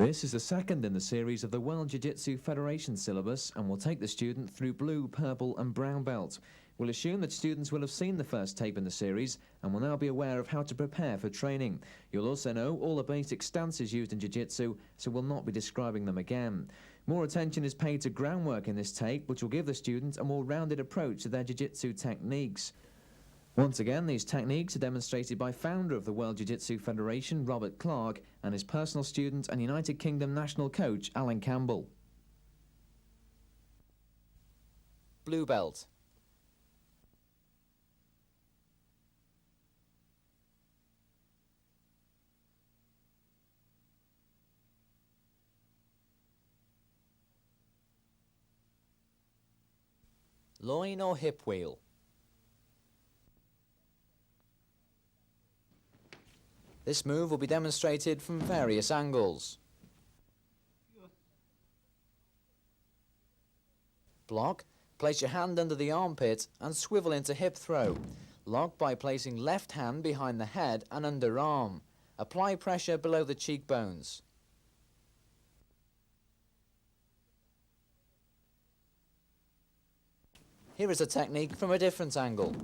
This is the second in the series of the World Jiu-Jitsu Federation syllabus and will take the student through blue, purple and brown belt. We'll assume that students will have seen the first tape in the series and will now be aware of how to prepare for training. You'll also know all the basic stances used in Jiu-Jitsu, so we'll not be describing them again. More attention is paid to groundwork in this tape, which will give the student a more rounded approach to their Jiu-Jitsu techniques. Once again, these techniques are demonstrated by founder of the World Jiu-Jitsu Federation, Robert Clark, and his personal student and United Kingdom national coach, Alan Campbell. Blue belt. Loin or hip wheel. This move will be demonstrated from various angles. Block. Place your hand under the armpit and swivel into hip throw. Lock by placing left hand behind the head and underarm. Apply pressure below the cheekbones. Here is a technique from a different angle.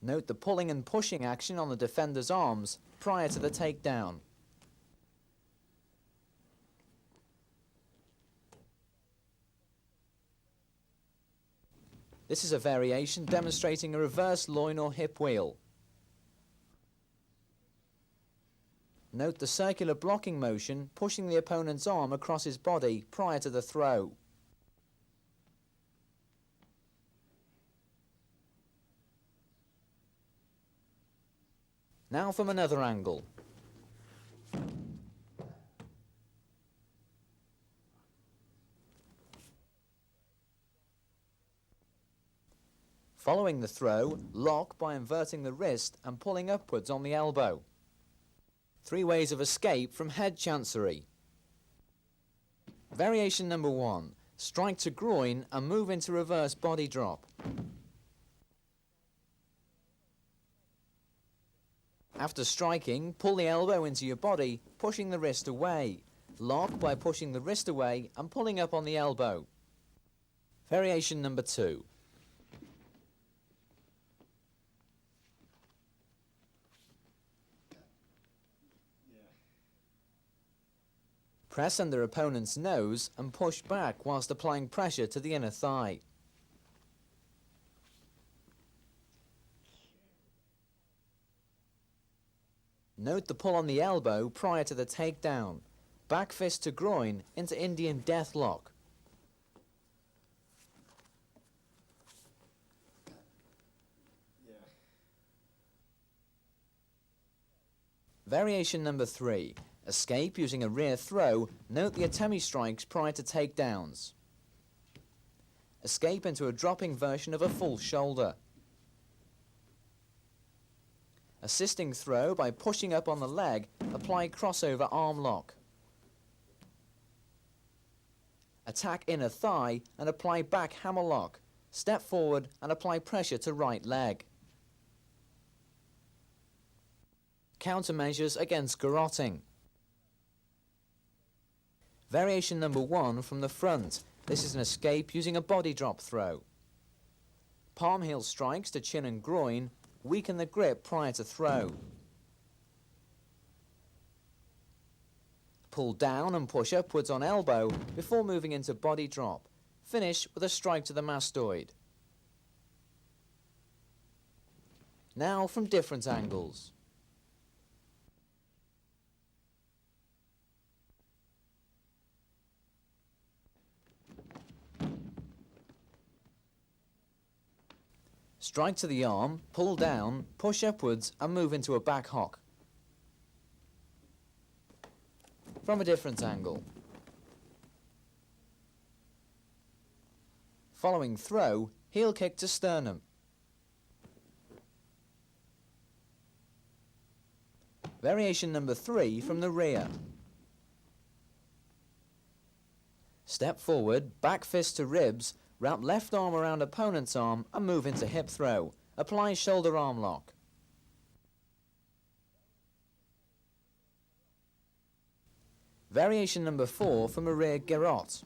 Note the pulling and pushing action on the defender's arms prior to the takedown. This is a variation demonstrating a reverse loin or hip wheel. Note the circular blocking motion pushing the opponent's arm across his body prior to the throw. Now from another angle. Following the throw, lock by inverting the wrist and pulling upwards on the elbow. 3 ways of escape from head chancery. Variation number 1. Strike to groin and move into reverse body drop. After striking, pull the elbow into your body, pushing the wrist away. Lock by pushing the wrist away and pulling up on the elbow. Variation number 2. Press under opponent's nose and push back whilst applying pressure to the inner thigh. Note the pull on the elbow prior to the takedown. Back fist to groin into Indian deathlock. Variation number 3. Escape using a rear throw. Note the atemi strikes prior to takedowns. Escape into a dropping version of a full shoulder. Assisting throw by pushing up on the leg, apply crossover arm lock. Attack inner thigh and apply back hammer lock. Step forward and apply pressure to right leg. Countermeasures against garroting. Variation number 1 from the front. This is an escape using a body drop throw. Palm heel strikes to chin and groin. Weaken the grip prior to throw. Pull down and push upwards on elbow before moving into body drop. Finish with a strike to the mastoid. Now from different angles. Strike to the arm, pull down, push upwards and move into a back hock. From a different angle. Following throw, heel kick to sternum. Variation number 3 from the rear. Step forward, back fist to ribs, Wrap left arm around opponent's arm and move into hip throw. Apply shoulder arm lock. Variation number 4 from a rear garrote.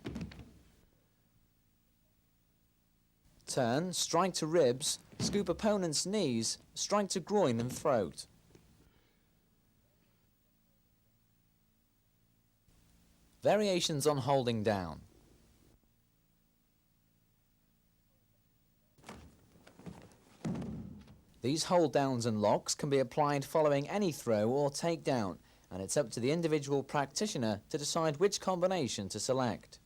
Turn, strike to ribs, scoop opponent's knees, strike to groin and throat. Variations on holding down. These hold downs and locks can be applied following any throw or takedown, and it's up to the individual practitioner to decide which combination to select.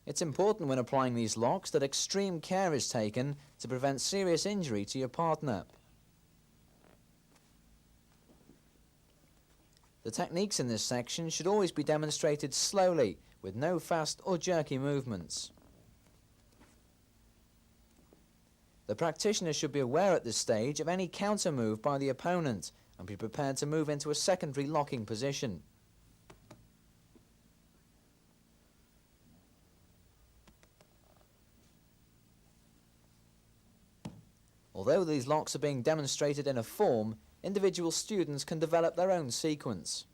It's important when applying these locks that extreme care is taken to prevent serious injury to your partner. The techniques in this section should always be demonstrated slowly, with no fast or jerky movements. The practitioner should be aware at this stage of any counter move by the opponent and be prepared to move into a secondary locking position. Although these locks are being demonstrated in a form, individual students can develop their own sequence.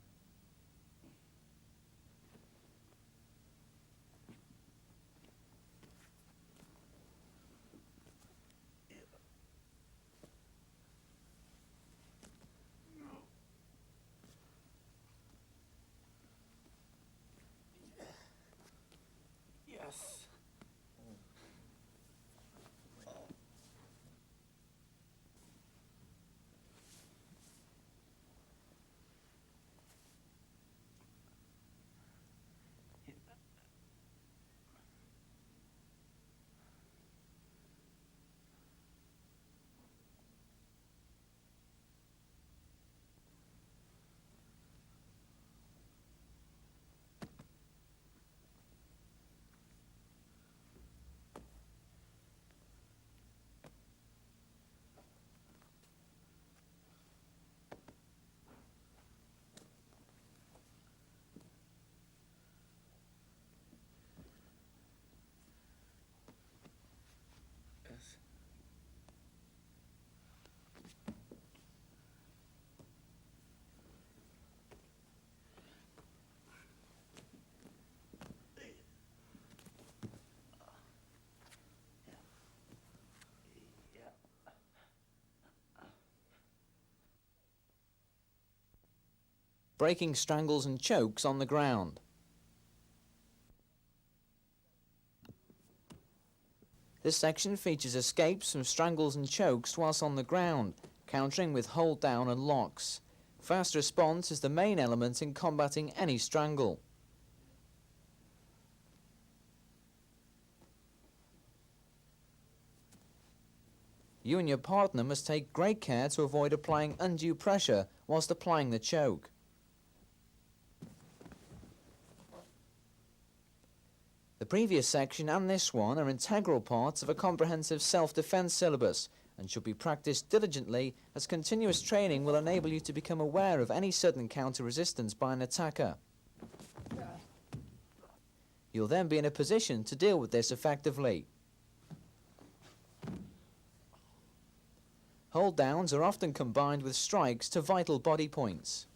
Breaking strangles and chokes on the ground. This section features escapes from strangles and chokes whilst on the ground, countering with hold down and locks. Fast response is the main element in combating any strangle. You and your partner must take great care to avoid applying undue pressure whilst applying the choke. The previous section and this one are integral parts of a comprehensive self-defense syllabus and should be practiced diligently, as continuous training will enable you to become aware of any sudden counter-resistance by an attacker. You'll then be in a position to deal with this effectively. Hold downs are often combined with strikes to vital body points.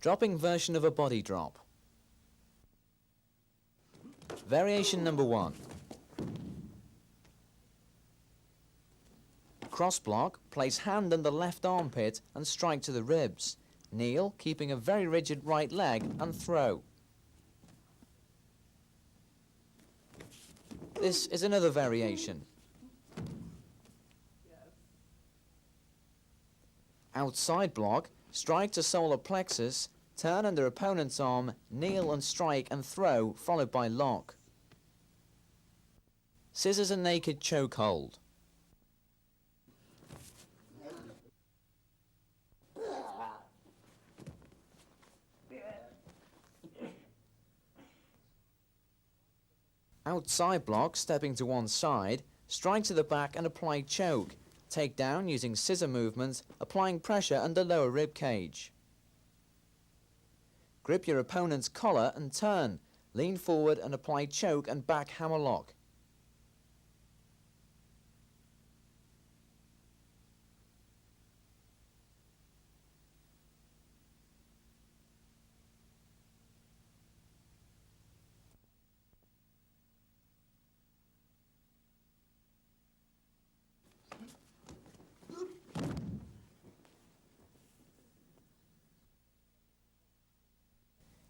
Dropping version of a body drop. Variation number 1. Cross block, place hand under left armpit and strike to the ribs. Kneel, keeping a very rigid right leg, and throw. This is another variation. Outside block, strike to solar plexus, turn under opponent's arm, kneel and strike and throw, followed by lock. Scissors and naked choke hold. Outside block, stepping to one side, strike to the back and apply choke. Take down using scissor movements, applying pressure under lower rib cage. Grip your opponent's collar and turn. Lean forward and apply choke and back hammerlock.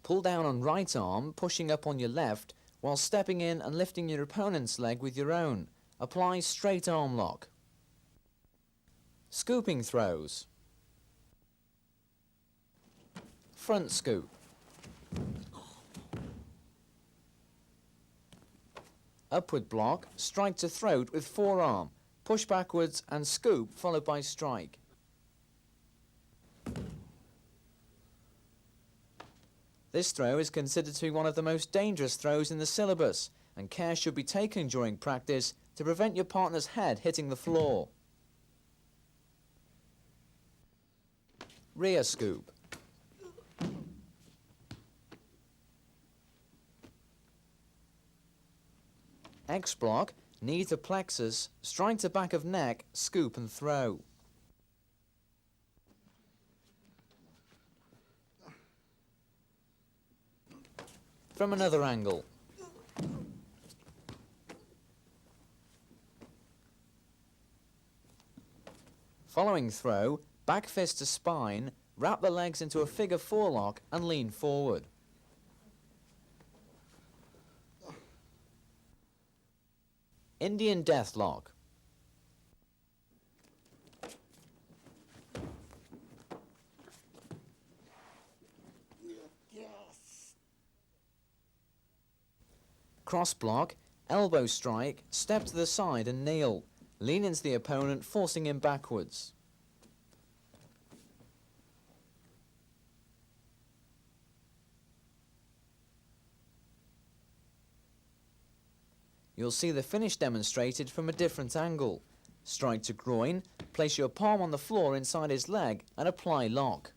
Pull down on right arm, pushing up on your left, while stepping in and lifting your opponent's leg with your own. Apply straight arm lock. Scooping throws. Front scoop. Upward block, strike to throat with forearm. Push backwards and scoop, followed by strike. This throw is considered to be one of the most dangerous throws in the syllabus, and care should be taken during practice to prevent your partner's head hitting the floor. Rear scoop. X block, knee to plexus, strike to back of neck, scoop and throw. From another angle. Following throw, back fist to spine, wrap the legs into a figure four lock and lean forward. Indian death lock. Cross block, elbow strike, step to the side and kneel. Lean into the opponent, forcing him backwards. You'll see the finish demonstrated from a different angle. Strike to groin, place your palm on the floor inside his leg and apply lock.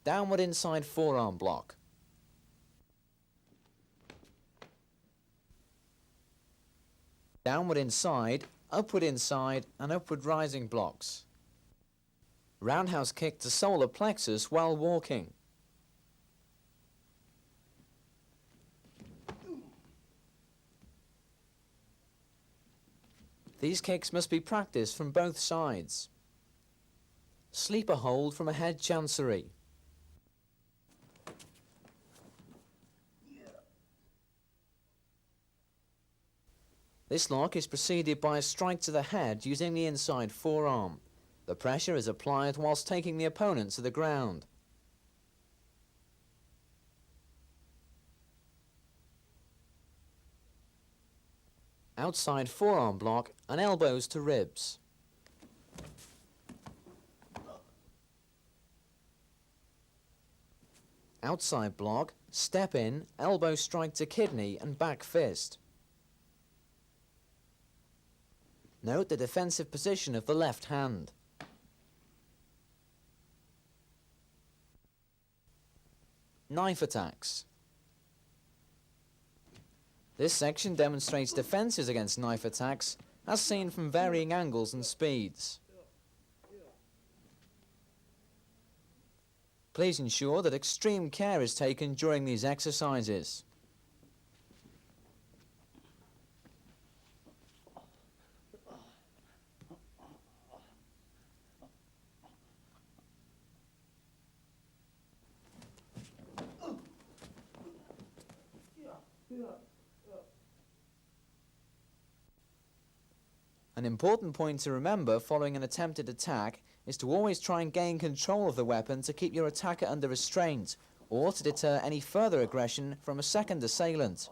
Downward inside forearm block. Downward inside and upward rising blocks. Roundhouse kick to solar plexus while walking. These kicks must be practiced from both sides. Sleeper hold from a head chancery. This lock is preceded by a strike to the head using the inside forearm. The pressure is applied whilst taking the opponent to the ground. Outside forearm block and elbows to ribs. Outside block, step in, elbow strike to kidney and back fist. Note the defensive position of the left hand. Knife attacks. This section demonstrates defences against knife attacks as seen from varying angles and speeds. Please ensure that extreme care is taken during these exercises. An important point to remember following an attempted attack is to always try and gain control of the weapon to keep your attacker under restraint, or to deter any further aggression from a second assailant.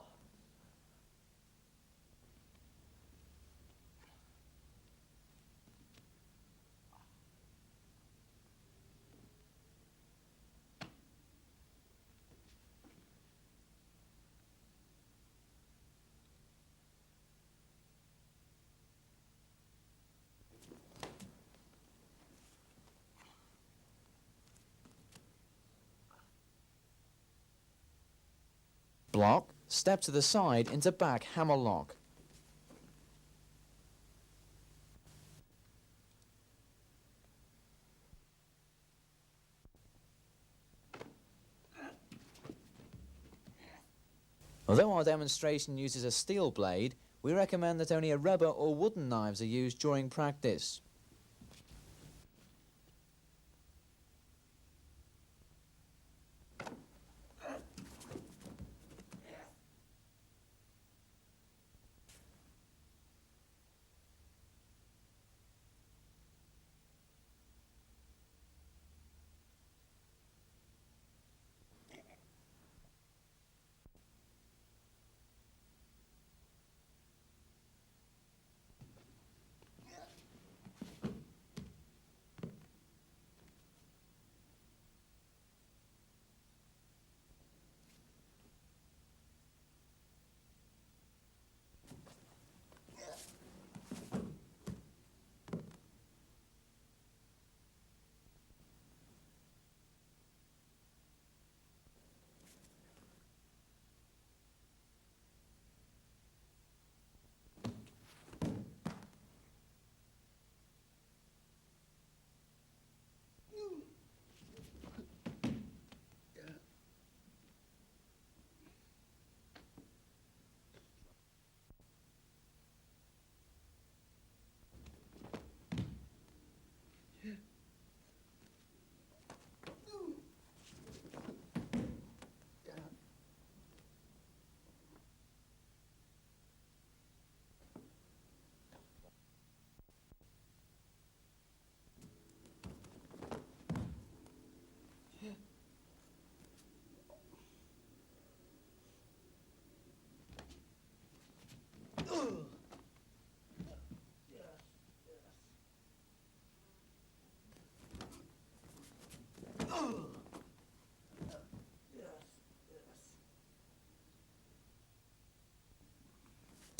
Block, step to the side into back hammer lock. Although our demonstration uses a steel blade, we recommend that only a rubber or wooden knives are used during practice.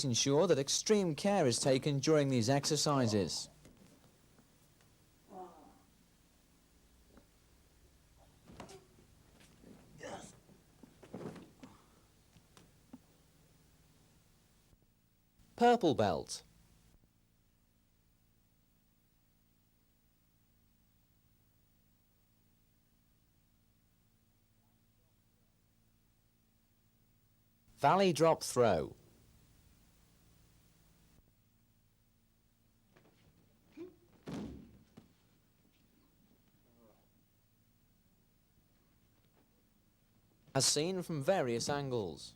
Ensure that extreme care is taken during these exercises. Purple belt. Valley drop throw. As seen from various angles.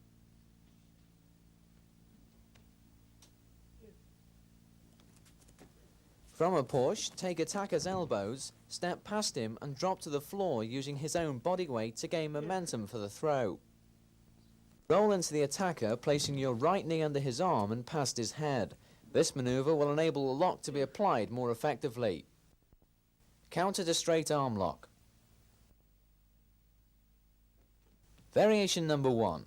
From a push, take attacker's elbows, step past him and drop to the floor using his own body weight to gain momentum for the throw. Roll into the attacker, placing your right knee under his arm and past his head. This manoeuvre will enable the lock to be applied more effectively. Counter to straight arm lock. Variation number 1.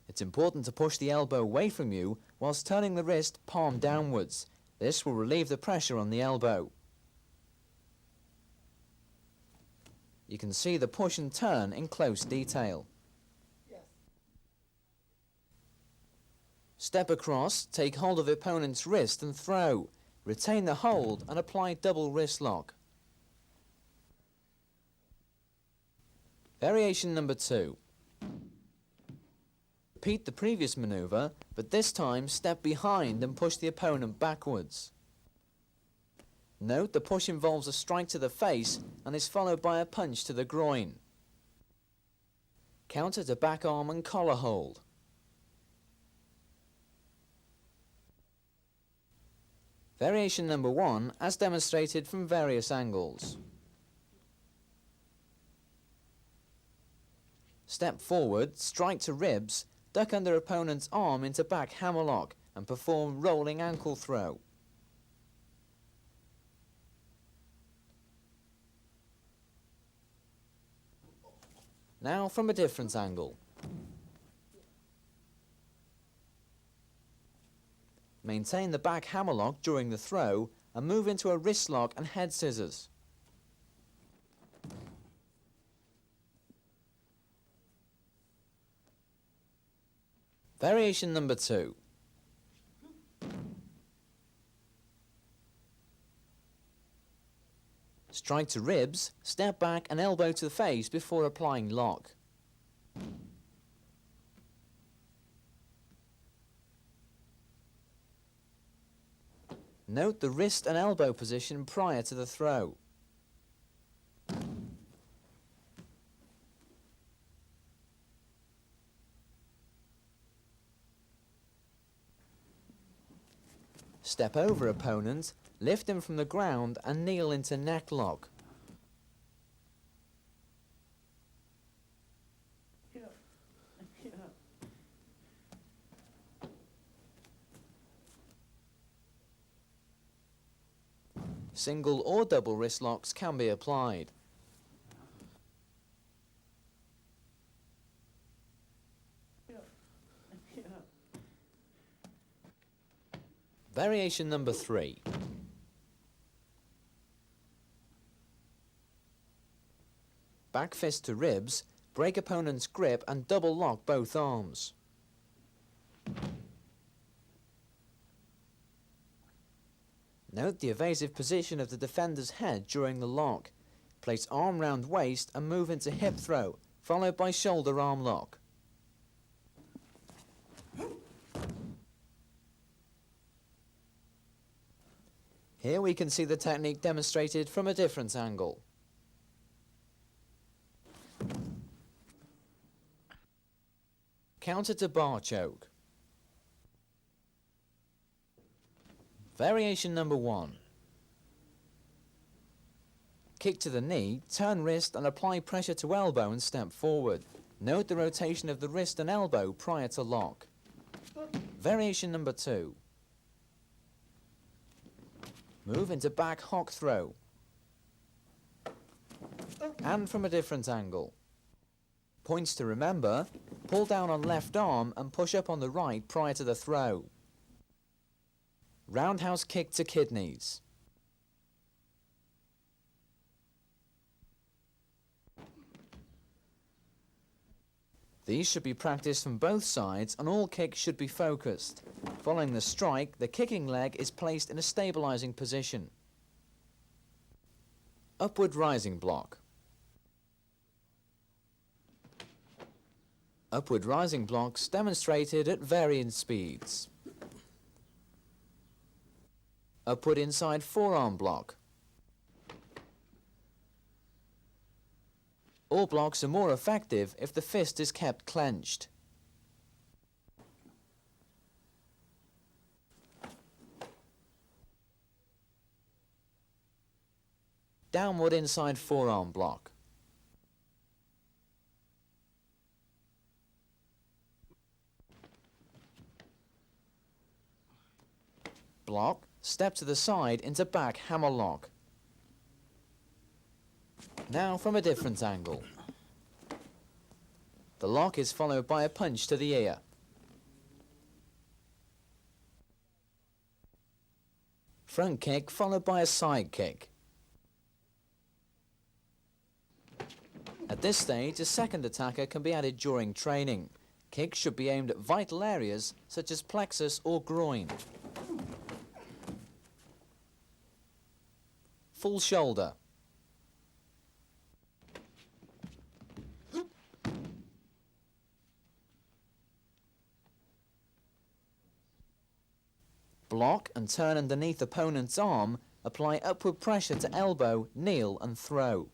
It's important to push the elbow away from you whilst turning the wrist palm downwards. This will relieve the pressure on the elbow. You can see the push and turn in close detail. Step across, take hold of the opponent's wrist and throw. Retain the hold and apply double wrist lock. Variation number 2. Repeat the previous manoeuvre, but this time step behind and push the opponent backwards. Note the push involves a strike to the face and is followed by a punch to the groin. Counter to back arm and collar hold. Variation number 1, as demonstrated from various angles. Step forward, strike to ribs, duck under opponent's arm into back hammerlock and perform rolling ankle throw. Now from a different angle. Maintain the back hammerlock during the throw and move into a wrist lock and head scissors. Variation number 2. Strike to ribs, step back and elbow to the face before applying lock. Note the wrist and elbow position prior to the throw. Step over opponent, lift him from the ground and kneel into neck lock. Single or double wrist locks can be applied. Variation number 3. Back fist to ribs, break opponent's grip and double lock both arms. Note the evasive position of the defender's head during the lock. Place arm round waist and move into hip throw, followed by shoulder arm lock. Here we can see the technique demonstrated from a different angle. Counter to bar choke. Variation number 1. Kick to the knee, turn wrist and apply pressure to elbow and step forward. Note the rotation of the wrist and elbow prior to lock. Variation number 2. Move into back hock throw. And from a different angle. Points to remember, pull down on left arm and push up on the right prior to the throw. Roundhouse kick to kidneys. These should be practiced from both sides and all kicks should be focused. Following the strike, the kicking leg is placed in a stabilizing position. Upward rising block. Upward rising blocks demonstrated at varying speeds. Upward inside forearm block. All blocks are more effective if the fist is kept clenched. Downward inside forearm block. Block, step to the side into back hammerlock. Now from a different angle. The lock is followed by a punch to the ear. Front kick followed by a side kick. At this stage, a second attacker can be added during training. Kicks should be aimed at vital areas such as plexus or groin. Full shoulder. Block and turn underneath opponent's arm, apply upward pressure to elbow, kneel and throw.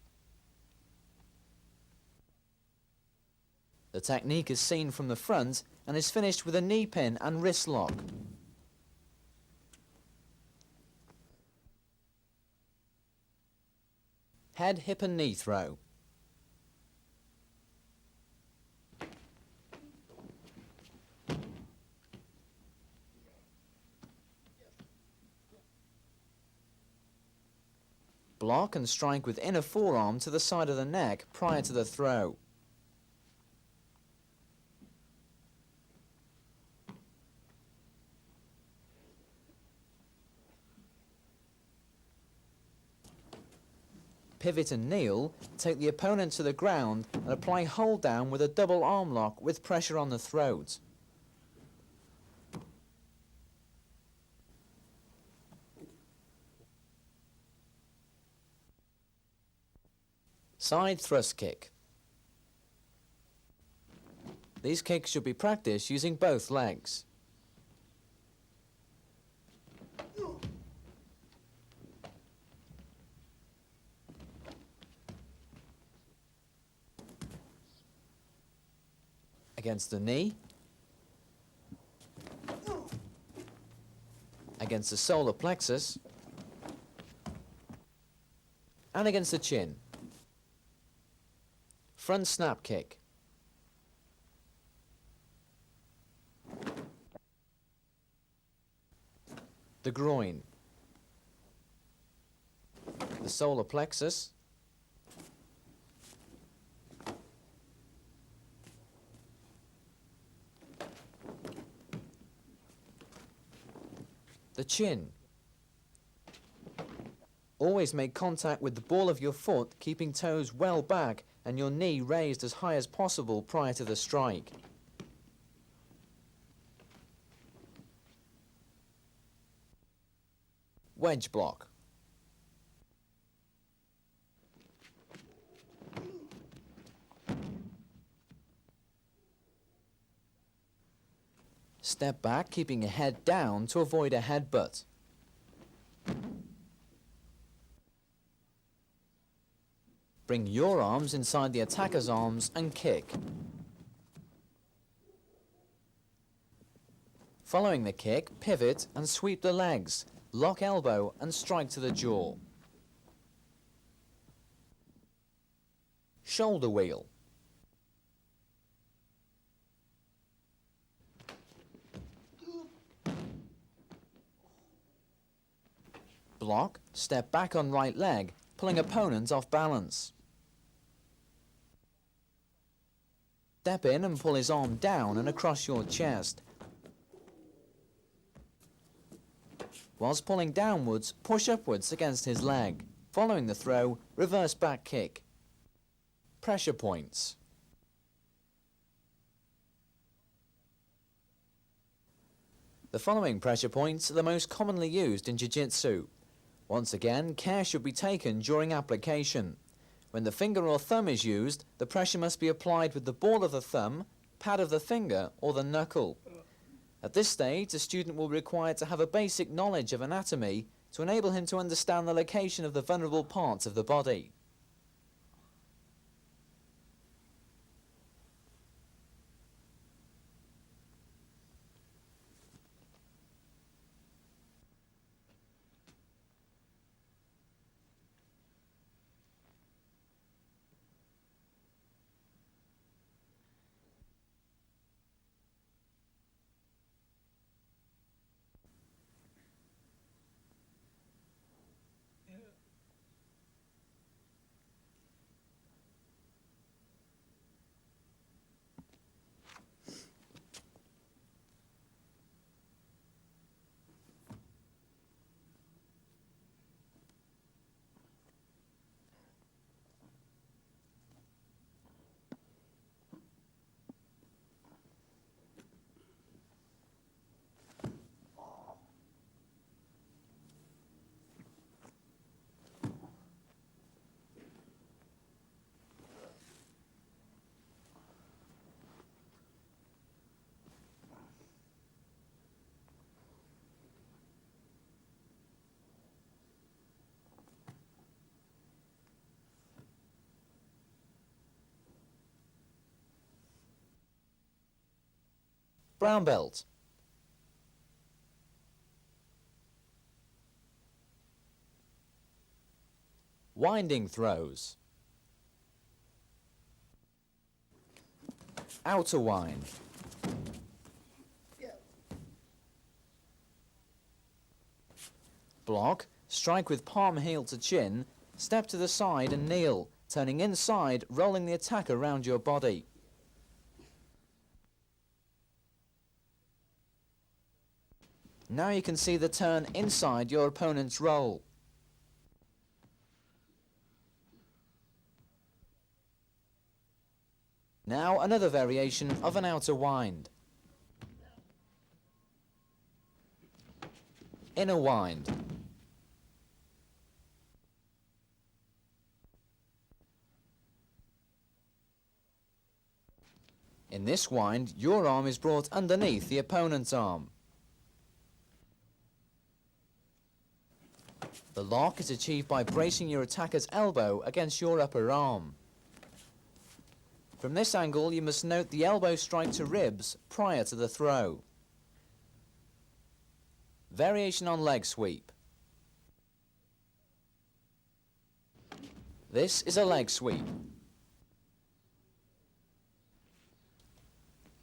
The technique is seen from the front and is finished with a knee pin and wrist lock. Head, hip and knee throw. Block and strike with inner forearm to the side of the neck prior to the throw. Pivot and kneel, take the opponent to the ground and apply hold down with a double arm lock with pressure on the throat. Side thrust kick. These kicks should be practiced using both legs. Against the knee, against the solar plexus, and against the chin. Front snap kick. The groin, the solar plexus, the chin. Always make contact with the ball of your foot, keeping toes well back and your knee raised as high as possible prior to the strike. Wedge block. Step back, keeping your head down to avoid a headbutt. Bring your arms inside the attacker's arms and kick. Following the kick, pivot and sweep the legs, lock elbow and strike to the jaw. Shoulder wheel. Block, step back on right leg, pulling opponent off balance. Step in and pull his arm down and across your chest. Whilst pulling downwards, push upwards against his leg. Following the throw, reverse back kick. Pressure points. The following pressure points are the most commonly used in Jiu-Jitsu. Once again, care should be taken during application. When the finger or thumb is used, the pressure must be applied with the ball of the thumb, pad of the finger, or the knuckle. At this stage, the student will be required to have a basic knowledge of anatomy to enable him to understand the location of the vulnerable parts of the body. Brown belt. Winding throws. Outer wind. Block, strike with palm heel to chin, step to the side and kneel, turning inside, rolling the attack around your body. Now you can see the turn inside your opponent's roll. Now another variation of an outer wind. Inner wind. In this wind, your arm is brought underneath the opponent's arm. The lock is achieved by bracing your attacker's elbow against your upper arm. From this angle, you must note the elbow strike to ribs prior to the throw. Variation on leg sweep. This is a leg sweep.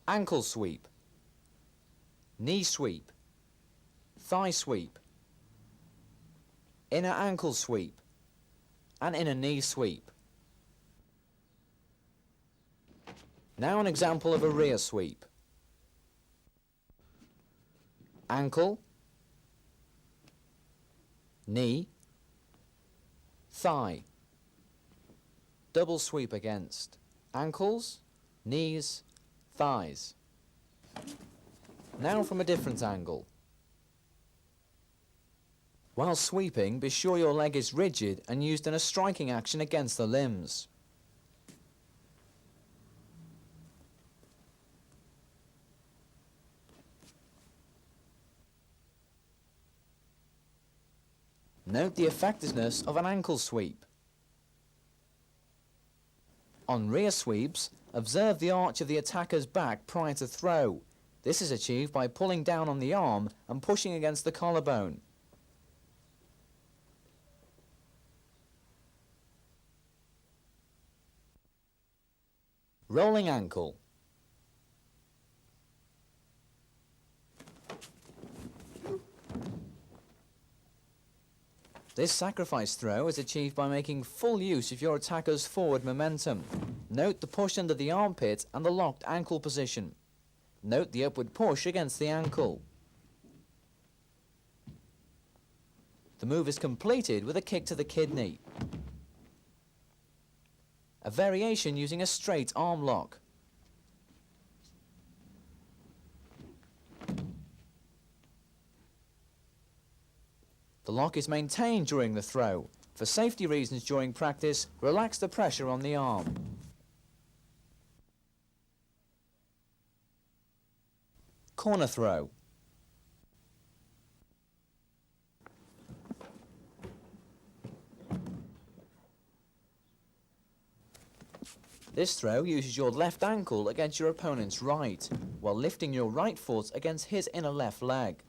Ankle sweep. Knee sweep. Thigh sweep. Inner ankle sweep. And inner knee sweep. Now an example of a rear sweep. Ankle, knee, thigh. Double sweep against ankles, knees, thighs. Now from a different angle. While sweeping, be sure your leg is rigid and used in a striking action against the limbs. Note the effectiveness of an ankle sweep. On rear sweeps, observe the arch of the attacker's back prior to throw. This is achieved by pulling down on the arm and pushing against the collarbone. Rolling ankle. This sacrifice throw is achieved by making full use of your attacker's forward momentum. Note the push under the armpit and the locked ankle position. Note the upward push against the ankle. The move is completed with a kick to the kidney. A variation using a straight arm lock. The lock is maintained during the throw. For safety reasons during practice, relax the pressure on the arm. Corner throw. This throw uses your left ankle against your opponent's right, while lifting your right foot against his inner left leg.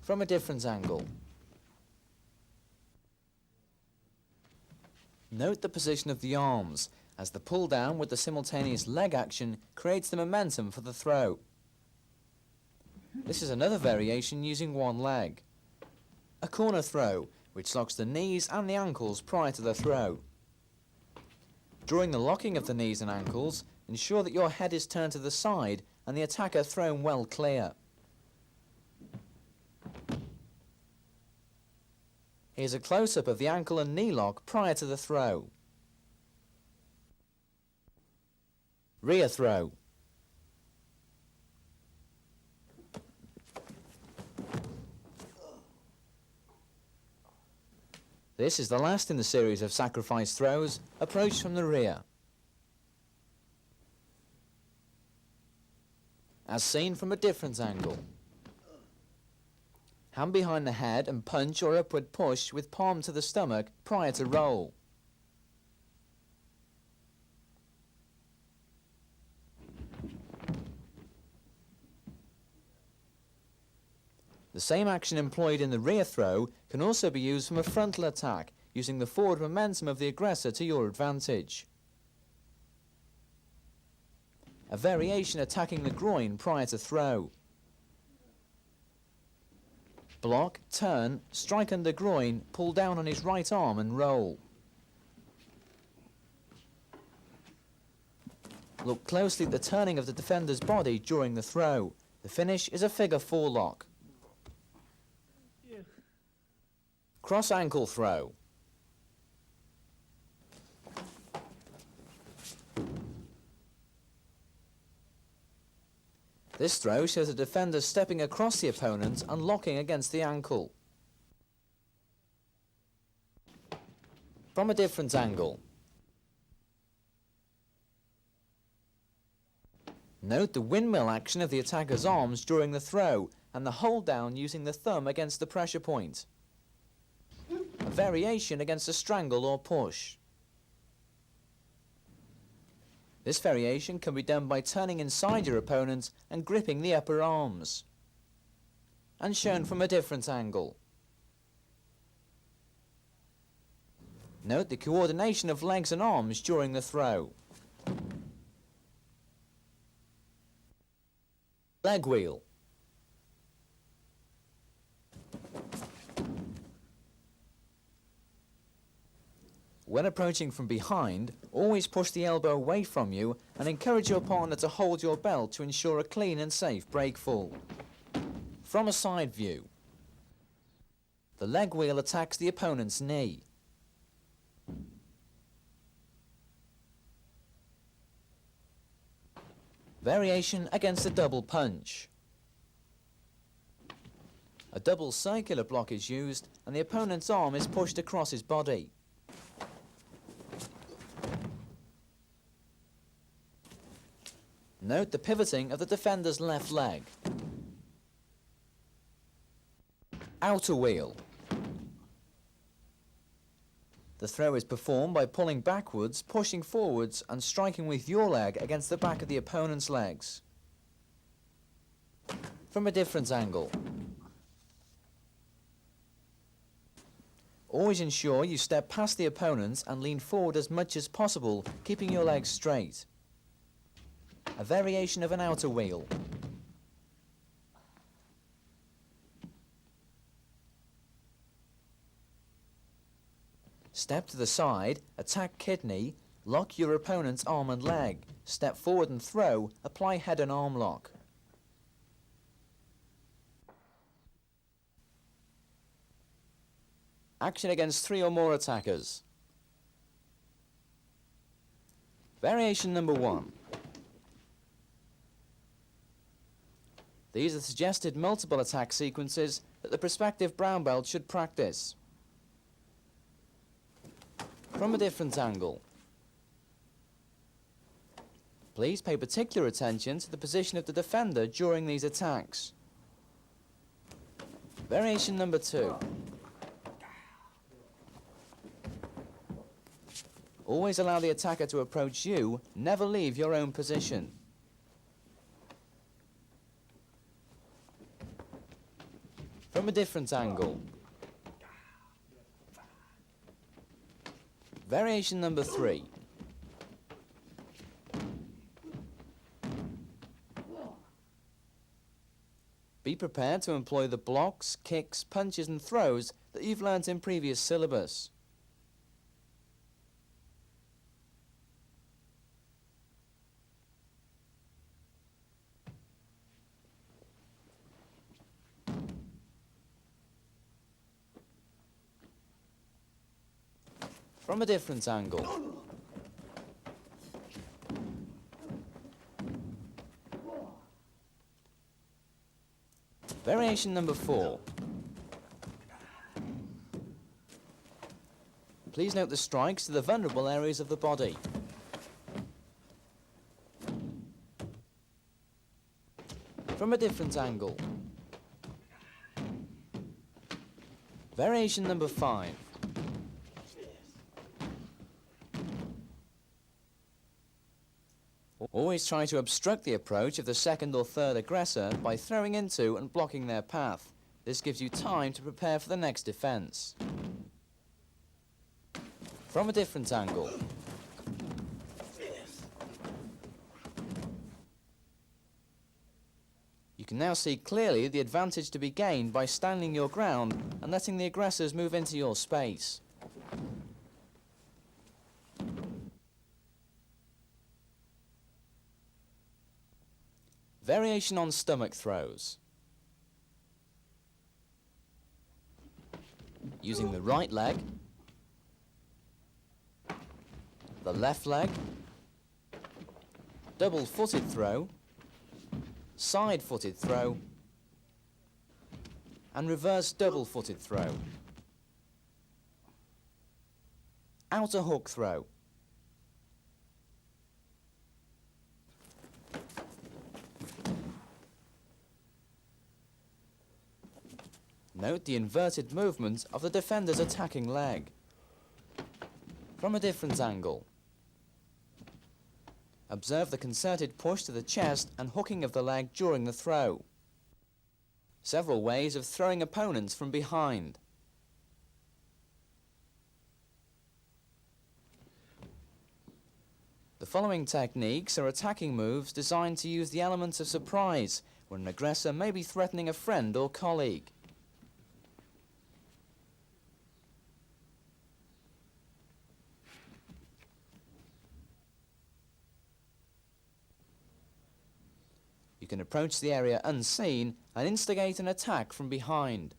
From a different angle. Note the position of the arms, as the pull down with the simultaneous leg action creates the momentum for the throw. This is another variation using one leg. A corner throw, which locks the knees and the ankles prior to the throw. During the locking of the knees and ankles, ensure that your head is turned to the side and the attacker thrown well clear. Here's a close-up of the ankle and knee lock prior to the throw. Rear throw. This is the last in the series of sacrifice throws, approach from the rear. As seen from a different angle. Hand behind the head and punch or upward push with palm to the stomach prior to roll. The same action employed in the rear throw can also be used from a frontal attack, using the forward momentum of the aggressor to your advantage. A variation attacking the groin prior to throw. Block, turn, strike under groin, pull down on his right arm and roll. Look closely at the turning of the defender's body during the throw. The finish is a figure 4 lock. Cross ankle throw. This throw shows the defender stepping across the opponent and locking against the ankle. From a different angle. Note the windmill action of the attacker's arms during the throw and the hold down using the thumb against the pressure point. A variation against a strangle or push. This variation can be done by turning inside your opponent and gripping the upper arms. And shown from a different angle. Note the coordination of legs and arms during the throw. Leg wheel. When approaching from behind, always push the elbow away from you and encourage your partner to hold your belt to ensure a clean and safe breakfall. From a side view. The leg wheel attacks the opponent's knee. Variation against a double punch. A double circular block is used and the opponent's arm is pushed across his body. Note the pivoting of the defender's left leg. Outer wheel. The throw is performed by pulling backwards, pushing forwards and striking with your leg against the back of the opponent's legs. From a different angle. Always ensure you step past the opponent and lean forward as much as possible, keeping your legs straight. A variation of an outer wheel. Step to the side, attack kidney, lock your opponent's arm and leg, step forward and throw, apply head and arm lock. Action against 3 or more attackers. Variation number 1. These are suggested multiple attack sequences that the prospective brown belt should practice. From a different angle. Please pay particular attention to the position of the defender during these attacks. Variation number 2. Always allow the attacker to approach you, never leave your own position. From a different angle. Variation number 3. Be prepared to employ the blocks, kicks, punches and throws that you've learnt in previous syllabus. From a different angle. Variation number 4. Please note the strikes to the vulnerable areas of the body. From a different angle. Variation number 5. Always try to obstruct the approach of the second or third aggressor by throwing into and blocking their path. This gives you time to prepare for the next defence. From a different angle. You can now see clearly the advantage to be gained by standing your ground and letting the aggressors move into your space. Variation on stomach throws. Using the right leg, the left leg, double-footed throw, side-footed throw, and reverse double-footed throw. Outer hook throw. Note the inverted movement of the defender's attacking leg. From a different angle. Observe the concerted push to the chest and hooking of the leg during the throw. Several ways of throwing opponents from behind. The following techniques are attacking moves designed to use the element of surprise when an aggressor may be threatening a friend or colleague. You can approach the area unseen and instigate an attack from behind.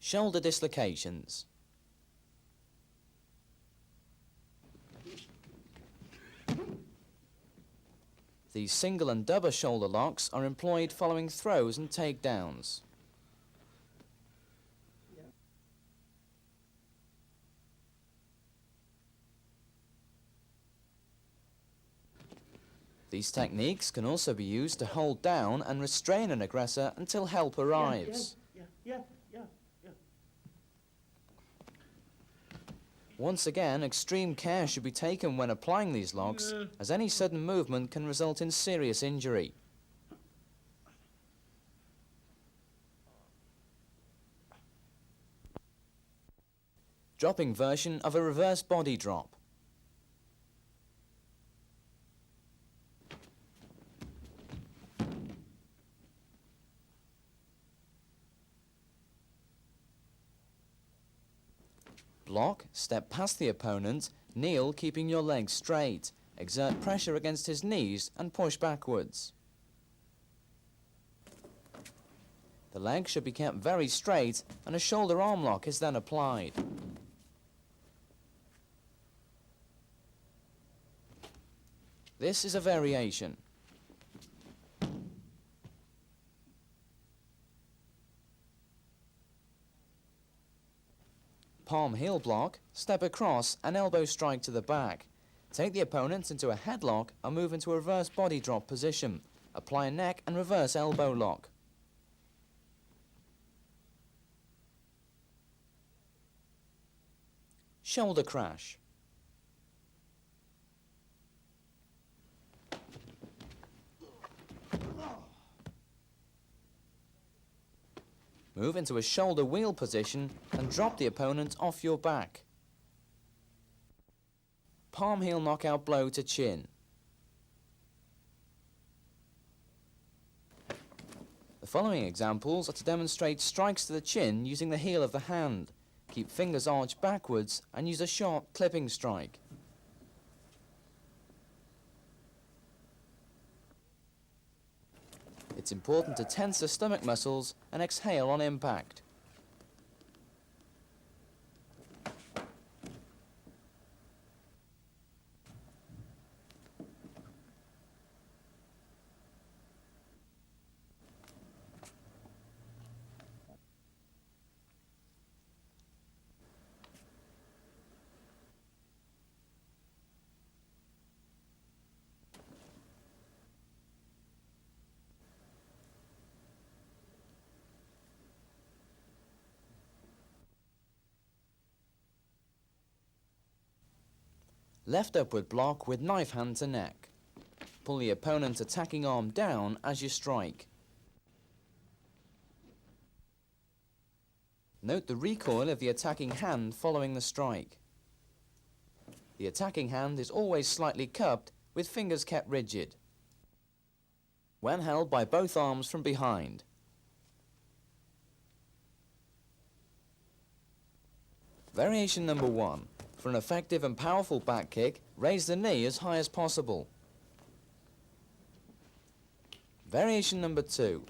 Shoulder dislocations. These single and double shoulder locks are employed following throws and takedowns. These techniques can also be used to hold down and restrain an aggressor until help arrives. Once again, extreme care should be taken when applying these locks, as any sudden movement can result in serious injury. Dropping version of a reverse body drop. Block, step past the opponent, kneel keeping your legs straight, exert pressure against his knees and push backwards. The leg should be kept very straight and a shoulder arm lock is then applied. This is a variation. Palm heel block, step across and elbow strike to the back. Take the opponent into a headlock and move into a reverse body drop position. Apply a neck and reverse elbow lock. Shoulder crash. Move into a shoulder wheel position and drop the opponent off your back. Palm heel knockout blow to chin. The following examples are to demonstrate strikes to the chin using the heel of the hand. Keep fingers arched backwards and use a sharp clipping strike. It's important to tense the stomach muscles and exhale on impact. Left upward block with knife hand to neck. Pull the opponent's attacking arm down as you strike. Note the recoil of the attacking hand following the strike. The attacking hand is always slightly cupped with fingers kept rigid. When held by both arms from behind. Variation number 1. For an effective and powerful back kick, raise the knee as high as possible. Variation number 2.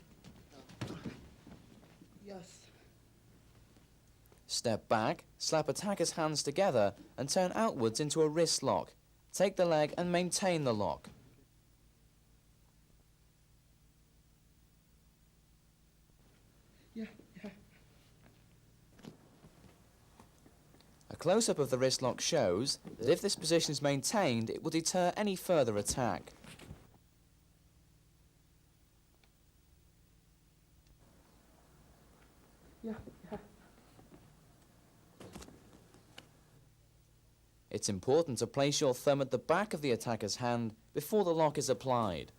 Yes. Step back, slap attacker's hands together and turn outwards into a wrist lock. Take the leg and maintain the lock. Yeah. A close-up of the wrist lock shows that if this position is maintained, it will deter any further attack. Yeah. It's important to place your thumb at the back of the attacker's hand before the lock is applied.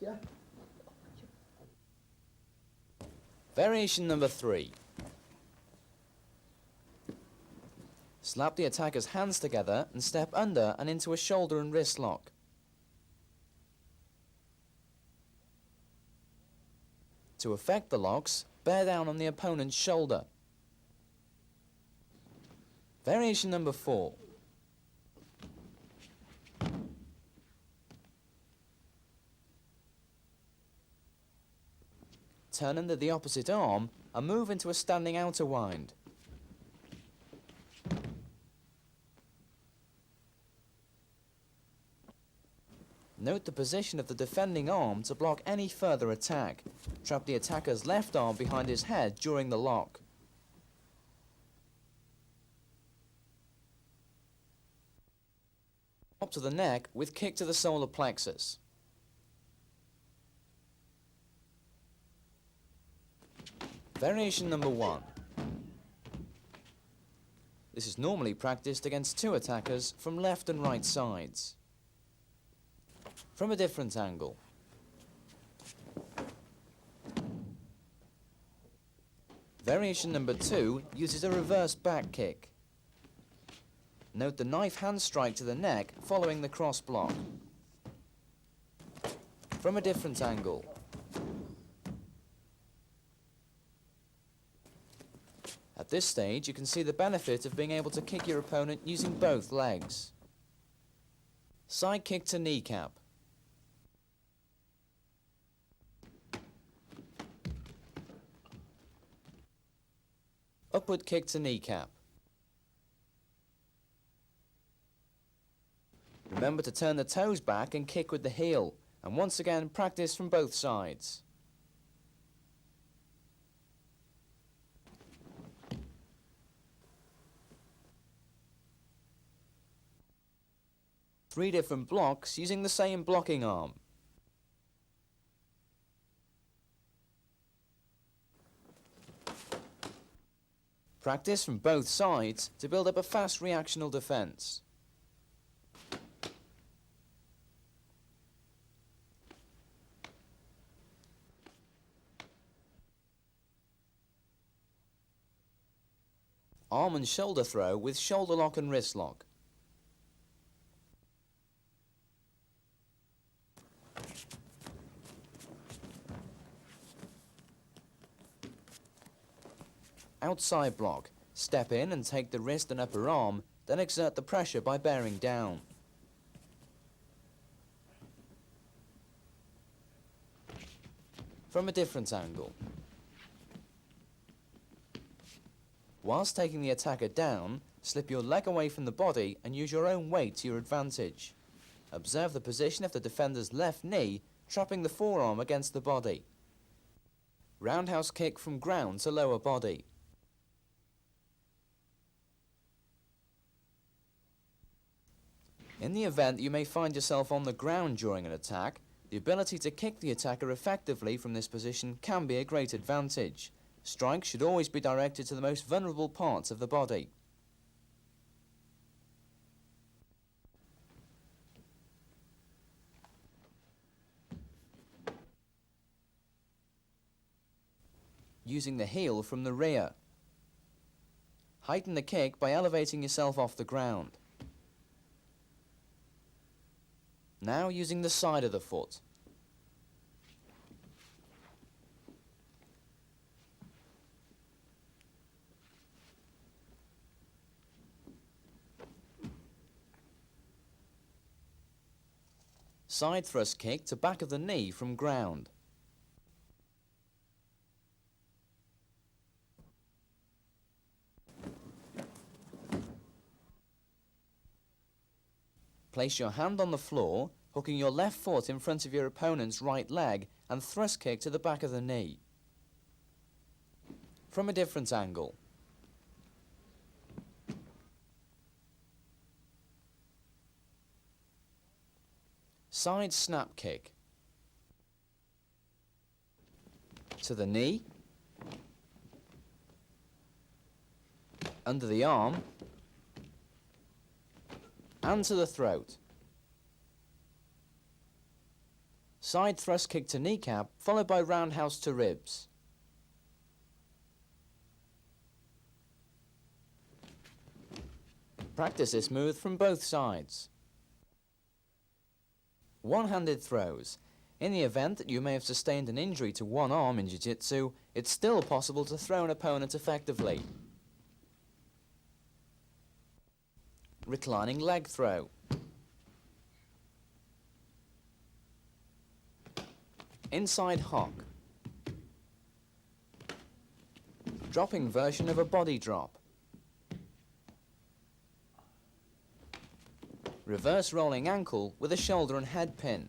Yeah. Variation number 3. Slap the attacker's hands together and step under and into a shoulder and wrist lock. To effect the locks, bear down on the opponent's shoulder. Variation number 4. Turn under the opposite arm and move into a standing outer wind. Note the position of the defending arm to block any further attack. Trap the attacker's left arm behind his head during the lock. Up to the neck with kick to the solar plexus. Variation number 1. This is normally practiced against 2 attackers from left and right sides. From a different angle. Variation number 2 uses a reverse back kick. Note the knife hand strike to the neck following the cross block. From a different angle. At this stage, you can see the benefit of being able to kick your opponent using both legs. Side kick to kneecap. Upward kick to kneecap. Remember to turn the toes back and kick with the heel, and once again practice from both sides. Three different blocks using the same blocking arm. Practice from both sides to build up a fast reactional defense. Arm and shoulder throw with shoulder lock and wrist lock. Outside block. Step in and take the wrist and upper arm, then exert the pressure by bearing down. From a different angle. Whilst taking the attacker down, slip your leg away from the body and use your own weight to your advantage. Observe the position of the defender's left knee, trapping the forearm against the body. Roundhouse kick from ground to lower body. In the event that you may find yourself on the ground during an attack, the ability to kick the attacker effectively from this position can be a great advantage. Strikes should always be directed to the most vulnerable parts of the body. Using the heel from the rear. Heighten the kick by elevating yourself off the ground. Now using the side of the foot. Side thrust kick to back of the knee from ground. Place your hand on the floor, hooking your left foot in front of your opponent's right leg and thrust kick to the back of the knee. From a different angle. Side snap kick. To the knee. Under the arm. And to the throat. Side thrust kick to kneecap, followed by roundhouse to ribs. Practice this move from both sides. One-handed throws. In the event that you may have sustained an injury to one arm in Jiu-Jitsu, it's still possible to throw an opponent effectively. Reclining leg throw. Inside hock. Dropping version of a body drop. Reverse rolling ankle with a shoulder and head pin.